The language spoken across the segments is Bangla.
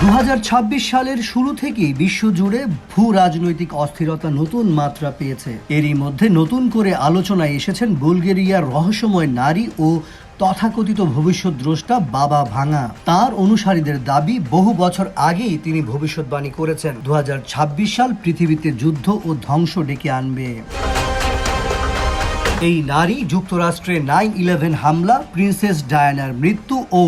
2026 সালের শুরু থেকেই বিশ্বজুড়ে ভূ রাজনৈতিক অস্থিরতা নতুন মাত্রা পেয়েছে। এরই মধ্যে নতুন করে আলোচনায় এসেছেন বুলগেরিয়ার রহস্যময় নারী ও তথাকথিত ভবিষ্যৎ দ্রষ্টা বাবা ভাঙা। তার অনুসারীদের দাবি, বহু বছর আগেই তিনি ভবিষ্যৎবাণী করেছেন 2026 সাল পৃথিবীতে যুদ্ধ ও ধ্বংস ডেকে আনবে। এই নারী যুক্তরাষ্ট্রে 9/11 হামলা, প্রিন্সেস ডায়ানার মৃত্যু ও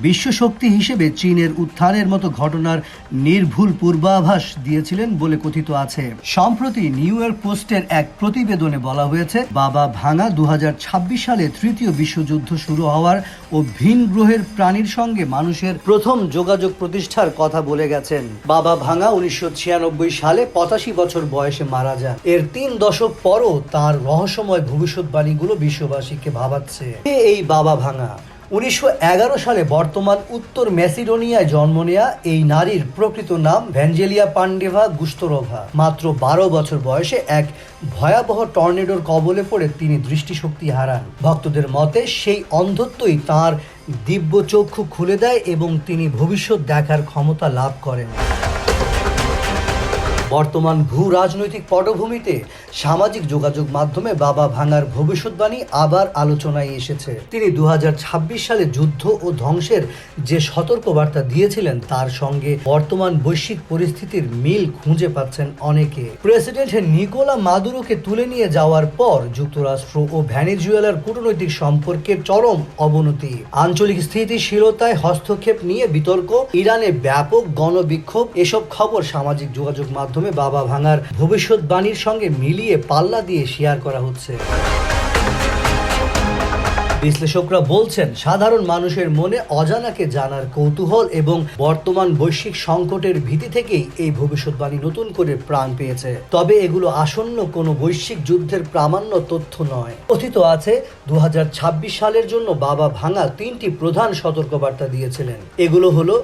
বিশ্বশক্তি হিসেবে চীনের উত্থানের মতো ঘটনার নির্ভুল পূর্বাভাস দিয়েছিলেন বলে কথিত আছে। সম্প্রতি নিউ ইয়র্ক পোস্টের এক প্রতিবেদনে বলা হয়েছে, বাবা ভাঙা 2026 সালে তৃতীয় বিশ্বযুদ্ধ শুরু হওয়ার ও ভিন গ্রহের প্রাণীর সঙ্গে মানুষের প্রথম যোগাযোগ প্রতিষ্ঠার কথা বলে গেছেন। বাবা ভাঙা 1996 সালে 85 বছর বয়সে মারা যান। এর 3 দশক পরও তার রহস্যময় ভবিষ্যৎবাণীগুলো বিশ্ববাসীকে ভাবাচ্ছে। এই বাবা ভাঙা 1911 সালে বর্তমান উত্তর ম্যাসিডোনিয়ায় জন্ম নেয়া এই নারীর প্রকৃত নাম ভ্যাঞ্জেলিয়া পান্ডেভা গুস্তরোভা। মাত্র 12 বছর বয়সে এক ভয়াবহ টর্নেডোর কবলে পড়ে তিনি দৃষ্টিশক্তি হারান। ভক্তদের মতে সেই অন্ধত্বই তাঁর দিব্য চক্ষু খুলে দেয় এবং তিনি ভবিষ্যৎ দেখার ক্ষমতা লাভ করেন। বর্তমান ভূ রাজনৈতিক পটভূমিতে সামাজিক যোগাযোগ মাধ্যমে বাবা ভাঙার ভবিষ্যৎবাণী আবার আলোচনায় এসেছে। তিনি 2026 সালে যুদ্ধ ও ধ্বংসের যে সতর্কবার্তা দিয়েছিলেন, তার সঙ্গে বর্তমান বৈশ্বিক পরিস্থিতির মিল খুঁজে পাচ্ছেন অনেকে। প্রেসিডেন্ট নিকোলা মাদুরোকে তুলে নিয়ে যাওয়ার পর যুক্তরাষ্ট্র ও ভেনেজুয়েলার কূটনৈতিক সম্পর্কের চরম অবনতি, আঞ্চলিক স্থিতিশীলতায় হস্তক্ষেপ নিয়ে বিতর্ক, ইরানে ব্যাপক গণবিক্ষোভ, এসব খবর সামাজিক যোগাযোগ মাধ্যমে বাবা ভাঙার ভবিষ্যৎবাণীর সঙ্গে মিলিয়ে পাল্লা দিয়ে শেয়ার করা হচ্ছে। বিশ্লেষকরা বলছেন, সাধারণ মানুষের মনে অজানাকে জানার কৌতূহল এবং বর্তমান বৈশ্বিক সংকটের ভীতি থেকেই এই ভবিষ্যৎবাণী নতুন করে প্রাণ পেয়েছে। তবে এগুলো আসন্ন কোনো বৈশ্বিক যুদ্ধের প্রামাণ্য তথ্য নয়। কথিত আছে 2026 সালের জন্য বাবা ভাঙা 3টি প্রধান সতর্কবার্তা দিয়েছিলেন। এগুলো হলো: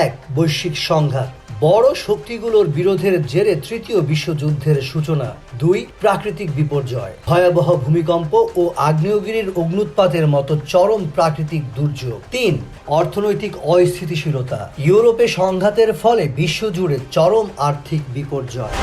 1. বৈশ্বিক সংঘাত, বড় শক্তিগুলোর বিরোধের জেরে তৃতীয় বিশ্বযুদ্ধের সূচনা। 2. প্রাকৃতিক বিপর্যয়, ভয়াবহ ভূমিকম্প ও আগ্নেয়গিরির অগ্ন্যুৎপাতের মতো চরম প্রাকৃতিক দুর্যোগ। 3. অর্থনৈতিক অস্থিতিশীলতা, ইউরোপে সংঘাতের ফলে বিশ্বজুড়ে চরম আর্থিক বিপর্যয়।